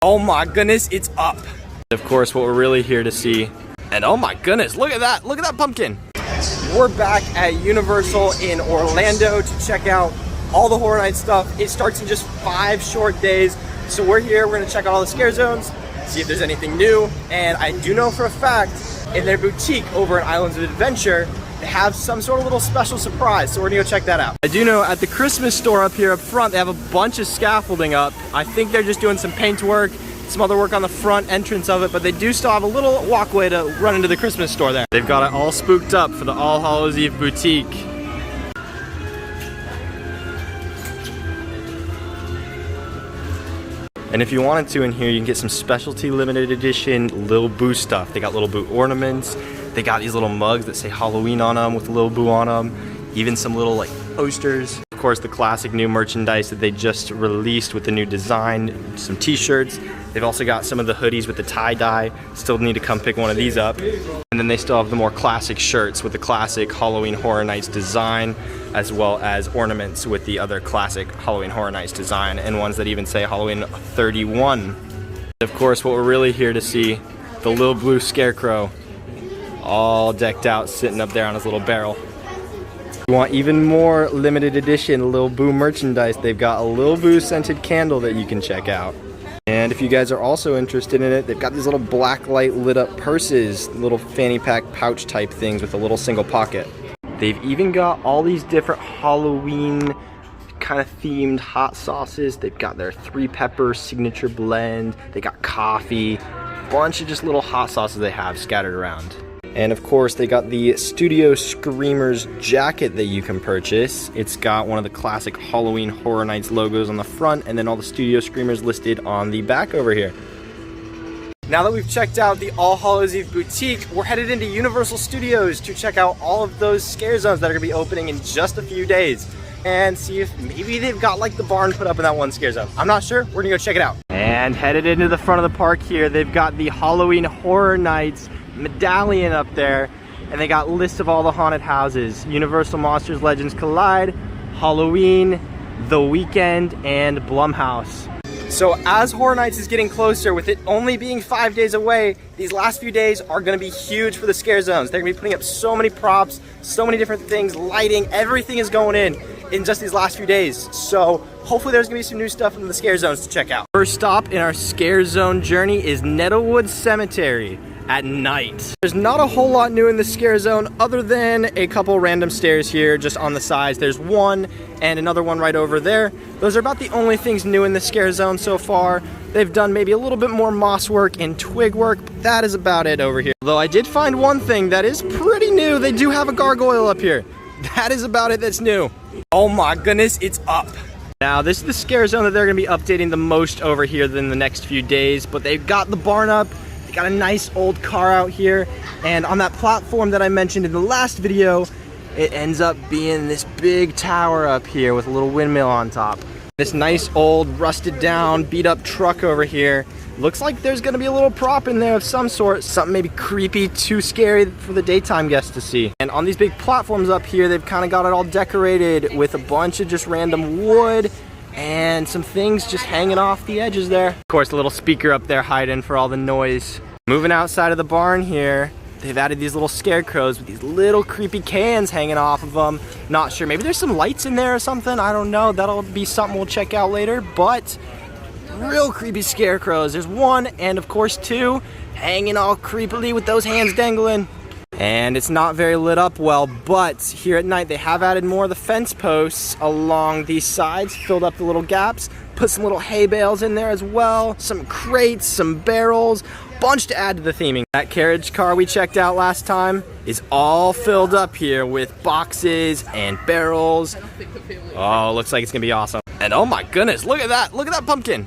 Oh my goodness, it's up. Of course, what we're really here to see. And oh my goodness, look at that. Look at that pumpkin. We're back at Universal in Orlando to check out all the Horror Nights stuff. It starts in just 5 short days. So we're here, we're gonna check out all the scare zones, see if there's anything new. And I do know for a fact, in their boutique over at Islands of Adventure, they have some sort of little special surprise, so we're gonna go check that out. I do know at the Christmas store up here up front, they have a bunch of scaffolding up. I think they're just doing some paint work, some other work on the front entrance of it, but they do still have a little walkway to run into the Christmas store there. They've got it all spooked up for the All Hallows Eve boutique. And if you wanted to in here, you can get some specialty limited edition Lil Boo stuff. They got Lil Boo ornaments. They got these little mugs that say Halloween on them with Lil Boo on them. Even some little like posters. Of course, the classic new merchandise that they just released with the new design, some t-shirts. They've also got some of the hoodies with the tie-dye. Still need to come pick one of these up. And then they still have the more classic shirts with the classic Halloween Horror Nights design, as well as ornaments with the other classic Halloween Horror Nights design, and ones that even say Halloween 31. Of course, what we're really here to see, the Lil Blue Scarecrow, all decked out, sitting up there on his little barrel. If you want even more limited edition Lil Boo merchandise, they've got a Lil Boo scented candle that you can check out. And if you guys are also interested in it, they've got these little black light lit up purses, little fanny pack pouch type things with a little single pocket. They've even got all these different Halloween kind of themed hot sauces. They've got their 3-pepper signature blend. They got coffee, bunch of just little hot sauces they have scattered around. And of course, they got the Studio Screamers jacket that you can purchase. It's got one of the classic Halloween Horror Nights logos on the front, and then all the Studio Screamers listed on the back over here. Now that we've checked out the All Hallows Eve boutique, we're headed into Universal Studios to check out all of those scare zones that are gonna be opening in just a few days, and see if maybe they've got like the barn put up in that one scare zone. I'm not sure, we're gonna go check it out. And headed into the front of the park here, they've got the Halloween Horror Nights medallion up there, and they got lists of all the haunted houses: Universal Monsters Legends Collide, Halloween, The Weekend, and Blumhouse. So as Horror Nights is getting closer, with it only being 5 days away, these last few days are going to be huge for the scare zones. They're going to be putting up so many props, so many different things, lighting, everything is going in just these last few days. So hopefully there's going to be some new stuff in the scare zones to check out. First stop in our scare zone journey is Nettlewood Cemetery at night. There's not a whole lot new in the scare zone other than a couple random stairs here just on the sides. There's one and another one right over there. Those are about the only things new in the scare zone so far. They've done maybe a little bit more moss work and twig work, but that is about it over here. Though I did find one thing that is pretty new. They do have a gargoyle up here. That is about it that's new. Oh my goodness, it's up. Now this is the scare zone that they're gonna be updating the most over here in the next few days, but they've got the barn up. They got a nice old car out here, and on that platform that I mentioned in the last video, it ends up being this big tower up here with a little windmill on top. This nice old rusted down beat up truck over here. Looks like there's gonna be a little prop in there of some sort, something maybe creepy, too scary for the daytime guests to see. And on these big platforms up here, they've kind of got it all decorated with a bunch of just random wood and some things just hanging off the edges there. Of course, a little speaker up there hiding for all the noise. Moving outside of the barn here, they've added these little scarecrows with these little creepy cans hanging off of them. Not sure, maybe there's some lights in there or something, I don't know. That'll be something we'll check out later, but real creepy scarecrows. There's one, and of course two, hanging all creepily with those hands dangling. And it's not very lit up well, but here at night they have added more of the fence posts along these sides, filled up the little gaps, put some little hay bales in there as well, some crates, some barrels, bunch to add to the theming. That carriage car we checked out last time is all filled up here with boxes and barrels. Oh, looks like it's gonna be awesome. And oh my goodness, look at that pumpkin.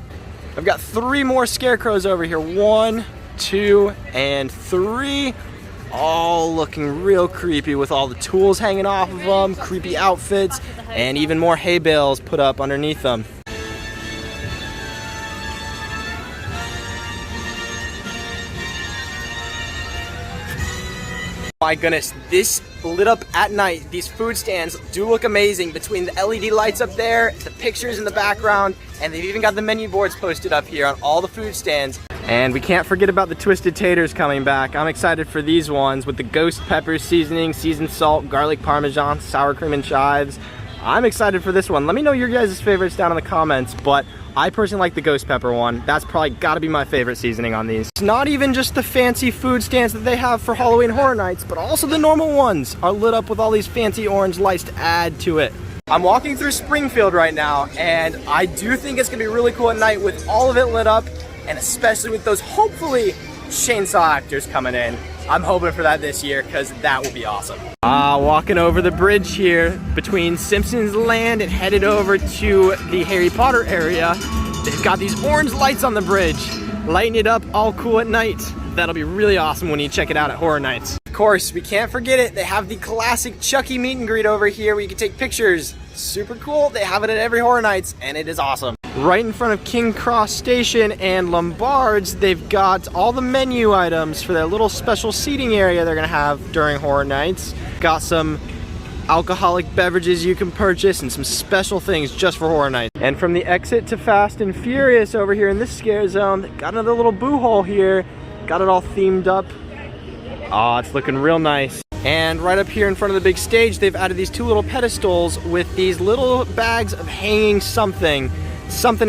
I've got 3 more scarecrows over here. 1, 2, and 3. All looking real creepy with all the tools hanging off of them, creepy outfits, and even more hay bales put up underneath them. My goodness, this lit up at night. These food stands do look amazing between the LED lights up there, the pictures in the background, and they've even got the menu boards posted up here on all the food stands. And we can't forget about the twisted taters coming back. I'm excited for these ones with the ghost pepper seasoning, seasoned salt, garlic parmesan, sour cream and chives. I'm excited for this one. Let me know your guys' favorites down in the comments, but I personally like the ghost pepper one. That's probably gotta be my favorite seasoning on these. It's not even just the fancy food stands that they have for Halloween Horror Nights, but also the normal ones are lit up with all these fancy orange lights to add to it. I'm walking through Springfield right now, and I do think it's gonna be really cool at night with all of it lit up, and especially with those, hopefully, chainsaw actors coming in. I'm hoping for that this year, because that will be awesome. Walking over the bridge here between Simpsons Land and headed over to the Harry Potter area. They've got these orange lights on the bridge, lighting it up all cool at night. That'll be really awesome when you check it out at Horror Nights. Of course, we can't forget it. They have the classic Chucky meet and greet over here where you can take pictures. Super cool. They have it at every Horror Nights, and it is awesome. Right in front of King Cross Station and Lombard's, they've got all the menu items for their little special seating area they're gonna have during Horror Nights. Got some alcoholic beverages you can purchase and some special things just for Horror Nights. And from the exit to Fast and Furious over here in this scare zone, got another little boo hole here. Got it all themed up. Oh, it's looking real nice. And right up here in front of the big stage, they've added these two little pedestals with these little bags of hanging something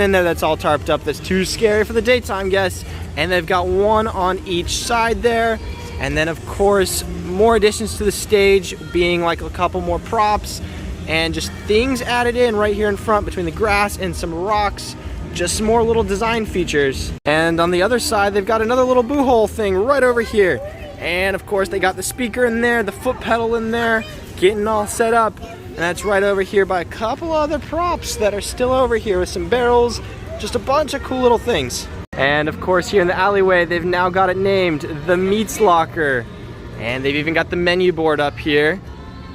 in there that's all tarped up that's too scary for the daytime guests. And they've got one on each side there. And then of course, more additions to the stage being like a couple more props and just things added in right here in front between the grass and some rocks. Just some more little design features. And on the other side, they've got another little boo hole thing right over here. And of course, they got the speaker in there, the foot pedal in there, getting all set up. And that's right over here by a couple other props that are still over here with some barrels, just a bunch of cool little things. And of course, here in the alleyway, they've now got it named the Meats Locker. And they've even got the menu board up here.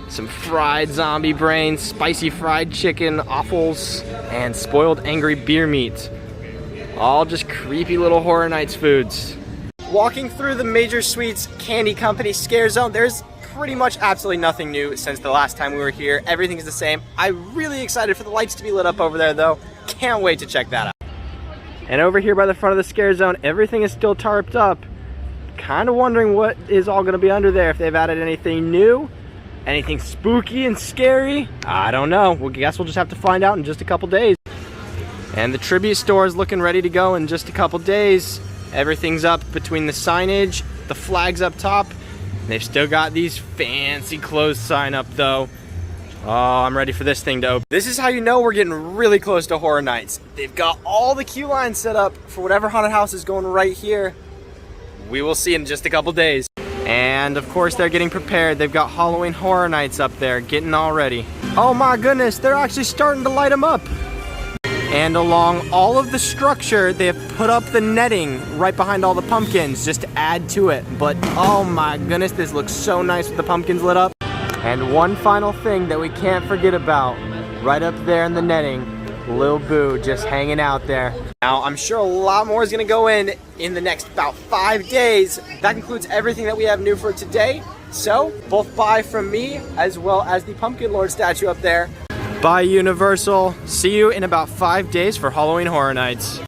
Some fried zombie brains, spicy fried chicken, offals, and spoiled angry beer meat. All just creepy little Horror Nights foods. Walking through the Major Sweets Candy Company scare zone, there's pretty much absolutely nothing new since the last time we were here. Everything's the same. I'm really excited for the lights to be lit up over there though. Can't wait to check that out. And over here by the front of the scare zone, everything is still tarped up. Kind of wondering what is all gonna be under there, if they've added anything new. Anything spooky and scary? I don't know. Well, guess we'll just have to find out in just a couple days. And the tribute store is looking ready to go in just a couple days. Everything's up between the signage, the flags up top. They've still got these fancy closed sign up though. Oh, I'm ready for this thing to open. This is how you know we're getting really close to Horror Nights. They've got all the queue lines set up for whatever haunted house is going right here. We will see in just a couple days. And of course they're getting prepared. They've got Halloween Horror Nights up there, getting all ready. Oh my goodness, they're actually starting to light them up. And along all of the structure, they have put up the netting right behind all the pumpkins just to add to it. But oh my goodness, this looks so nice with the pumpkins lit up. And one final thing that we can't forget about, right up there in the netting, Lil Boo just hanging out there. Now, I'm sure a lot more is gonna go in the next about 5 days. That concludes everything that we have new for today. So, both bye from me, as well as the Pumpkin Lord statue up there. Bye, Universal. See you in about 5 days for Halloween Horror Nights.